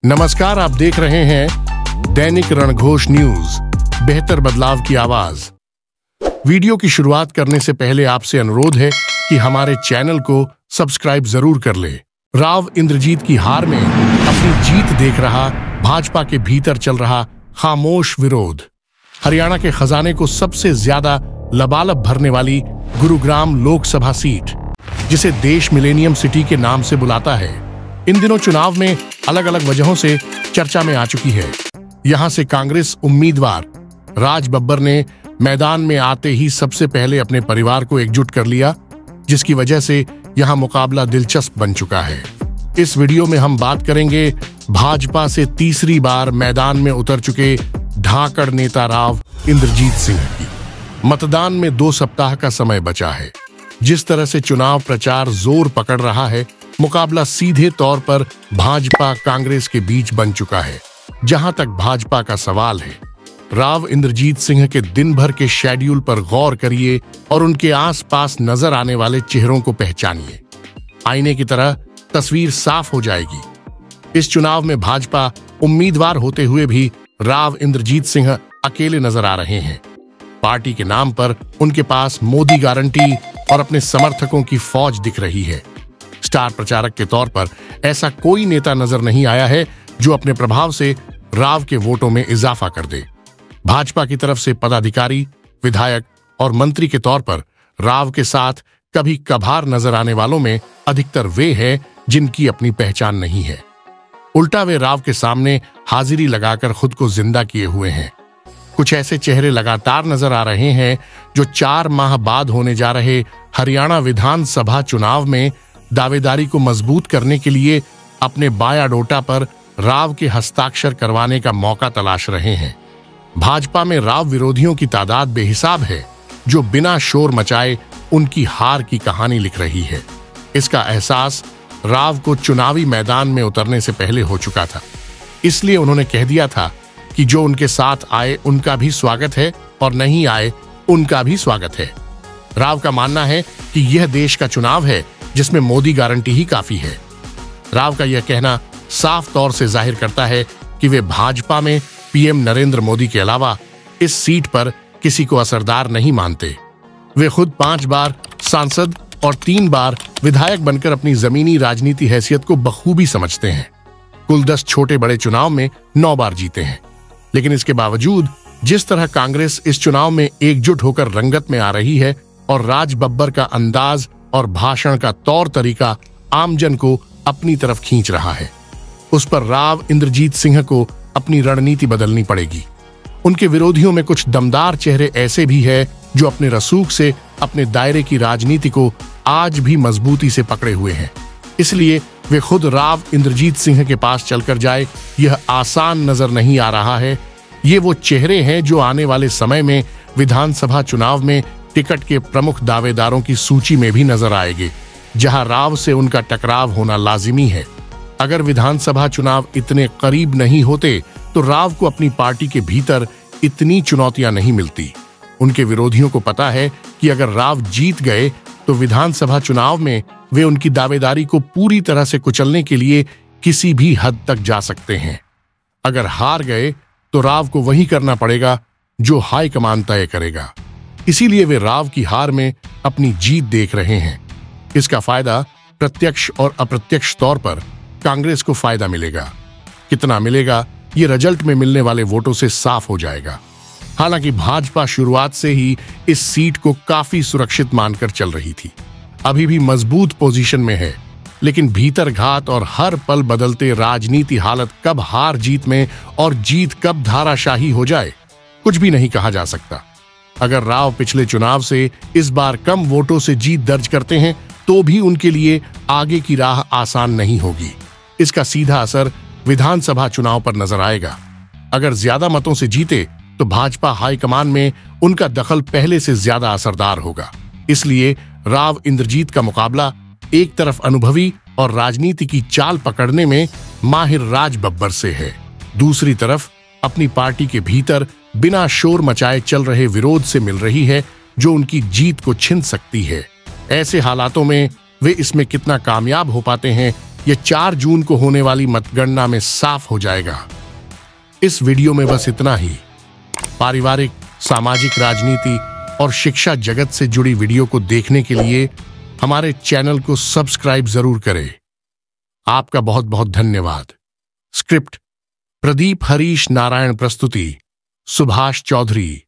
नमस्कार, आप देख रहे हैं दैनिक रणघोष न्यूज, बेहतर बदलाव की आवाज। वीडियो की शुरुआत करने से पहले आपसे अनुरोध है कि हमारे चैनल को सब्सक्राइब जरूर कर ले। राव इंद्रजीत की हार में अपनी जीत देख रहा भाजपा के भीतर चल रहा खामोश विरोध। हरियाणा के खजाने को सबसे ज्यादा लबालब भरने वाली गुरुग्राम लोकसभा सीट, जिसे देश मिलेनियम सिटी के नाम से बुलाता है, इन दिनों चुनाव में अलग अलग वजहों से चर्चा में आ चुकी है। यहां से कांग्रेस उम्मीदवार राज बब्बर ने मैदान में आते ही सबसे पहले अपने परिवार को एकजुट कर लिया, जिसकी वजह से यहां मुकाबला दिलचस्प बन चुका है। इस वीडियो में हम बात करेंगे भाजपा से तीसरी बार मैदान में उतर चुके धाकड़ नेता राव इंद्रजीत सिंह की। मतदान में 2 सप्ताह का समय बचा है। जिस तरह से चुनाव प्रचार जोर पकड़ रहा है, मुकाबला सीधे तौर पर भाजपा कांग्रेस के बीच बन चुका है। जहां तक भाजपा का सवाल है, राव इंद्रजीत सिंह के दिन भर के शेड्यूल पर गौर करिए और उनके आसपास नजर आने वाले चेहरों को पहचानिए। आईने की तरह तस्वीर साफ हो जाएगी। इस चुनाव में भाजपा उम्मीदवार होते हुए भी राव इंद्रजीत सिंह अकेले नजर आ रहे हैं। पार्टी के नाम पर उनके पास मोदी गारंटी और अपने समर्थकों की फौज दिख रही है। स्टार प्रचारक के तौर पर ऐसा कोई नेता नजर नहीं आया है जो अपने प्रभाव से राव के वोटों में इजाफा कर दे। भाजपा की तरफ से पदाधिकारी, विधायक और मंत्री के तौर पर राव के साथ कभी कभार नजर आने वालों में अधिकतर वे हैं जिनकी अपनी पहचान नहीं है। उल्टा वे राव के सामने हाजिरी लगाकर खुद को जिंदा किए हुए हैं। कुछ ऐसे चेहरे लगातार नजर आ रहे हैं जो 4 माह बाद होने जा रहे हरियाणा विधानसभा चुनाव में दावेदारी को मजबूत करने के लिए अपने बायोडाटा पर राव के हस्ताक्षर करवाने का मौका तलाश रहे हैं। भाजपा में राव विरोधियों की तादाद बेहिसाब है, जो बिना शोर मचाए उनकी हार की कहानी लिख रही है। इसका एहसास राव को चुनावी मैदान में उतरने से पहले हो चुका था। इसलिए उन्होंने कह दिया था कि जो उनके साथ आए उनका भी स्वागत है और नहीं आए उनका भी स्वागत है। राव का मानना है कि यह देश का चुनाव है जिसमें मोदी गारंटी ही काफी है। राव का यह कहना साफ तौर से जाहिर करता है कि वे भाजपा में पीएम नरेंद्र मोदी के अलावा इस सीट पर किसी को असरदार नहीं मानते। वे खुद 5 बार सांसद और 3 बार विधायक बनकर अपनी जमीनी राजनीति हैसियत को बखूबी समझते हैं। कुल 10 छोटे बड़े चुनाव में 9 बार जीते हैं। लेकिन इसके बावजूद जिस तरह कांग्रेस इस चुनाव में एकजुट होकर रंगत में आ रही है और राज बब्बर का अंदाज और भाषण का तौर तरीका आमजन को अपनी तरफ खींच रहा है, उस पर राव इंद्रजीत सिंह को अपनी रणनीति बदलनी पड़ेगी। उनके विरोधियों में कुछ दमदार चेहरे ऐसे भी हैं जो अपने रसूख से अपने दायरे की राजनीति को आज भी मजबूती से पकड़े हुए हैं। इसलिए वे खुद राव इंद्रजीत सिंह के पास चलकर जाए, यह आसान नजर नहीं आ रहा है। ये वो चेहरे हैं जो आने वाले समय में विधानसभा चुनाव में टिकट के प्रमुख दावेदारों की सूची में भी नजर आएंगे, जहां राव से उनका टकराव होना लाजिमी है। अगर विधानसभा चुनाव इतने करीब नहीं होते तो राव को अपनी पार्टी के भीतर इतनी चुनौतियां नहीं मिलती। उनके विरोधियों को पता है कि अगर राव जीत गए तो विधानसभा चुनाव में वे उनकी दावेदारी को पूरी तरह से कुचलने के लिए किसी भी हद तक जा सकते हैं। अगर हार गए तो राव को वही करना पड़ेगा जो हाईकमान तय करेगा। इसीलिए वे राव की हार में अपनी जीत देख रहे हैं। इसका फायदा प्रत्यक्ष और अप्रत्यक्ष तौर पर कांग्रेस को फायदा मिलेगा। कितना मिलेगा, ये रिजल्ट में मिलने वाले वोटों से साफ हो जाएगा। हालांकि भाजपा शुरुआत से ही इस सीट को काफी सुरक्षित मानकर चल रही थी, अभी भी मजबूत पोजीशन में है, लेकिन भीतर घात और हर पल बदलते राजनीति हालत कब हार जीत में और जीत कब धाराशाही हो जाए, कुछ भी नहीं कहा जा सकता। अगर राव पिछले चुनाव से इस बार कम वोटों से जीत दर्ज करते हैं तो भी उनके लिए आगे की राह आसान नहीं होगी। इसका सीधा असर विधानसभा चुनाव पर नजर आएगा। अगर ज्यादा मतों से जीते तो भाजपा हाईकमान में उनका दखल पहले से ज्यादा असरदार होगा। इसलिए राव इंद्रजीत का मुकाबला एक तरफ अनुभवी और राजनीति की चाल पकड़ने में माहिर राज बब्बर से है, दूसरी तरफ अपनी पार्टी के भीतर बिना शोर मचाए चल रहे विरोध से मिल रही है, जो उनकी जीत को छीन सकती है। ऐसे हालातों में वे इसमें कितना कामयाब हो पाते हैं, यह 4 जून को होने वाली मतगणना में साफ हो जाएगा। इस वीडियो में बस इतना ही। पारिवारिक, सामाजिक, राजनीति और शिक्षा जगत से जुड़ी वीडियो को देखने के लिए हमारे चैनल को सब्सक्राइब जरूर करें। आपका बहुत बहुत धन्यवाद। स्क्रिप्ट प्रदीप हरीश नारायण, प्रस्तुति सुभाष चौधरी।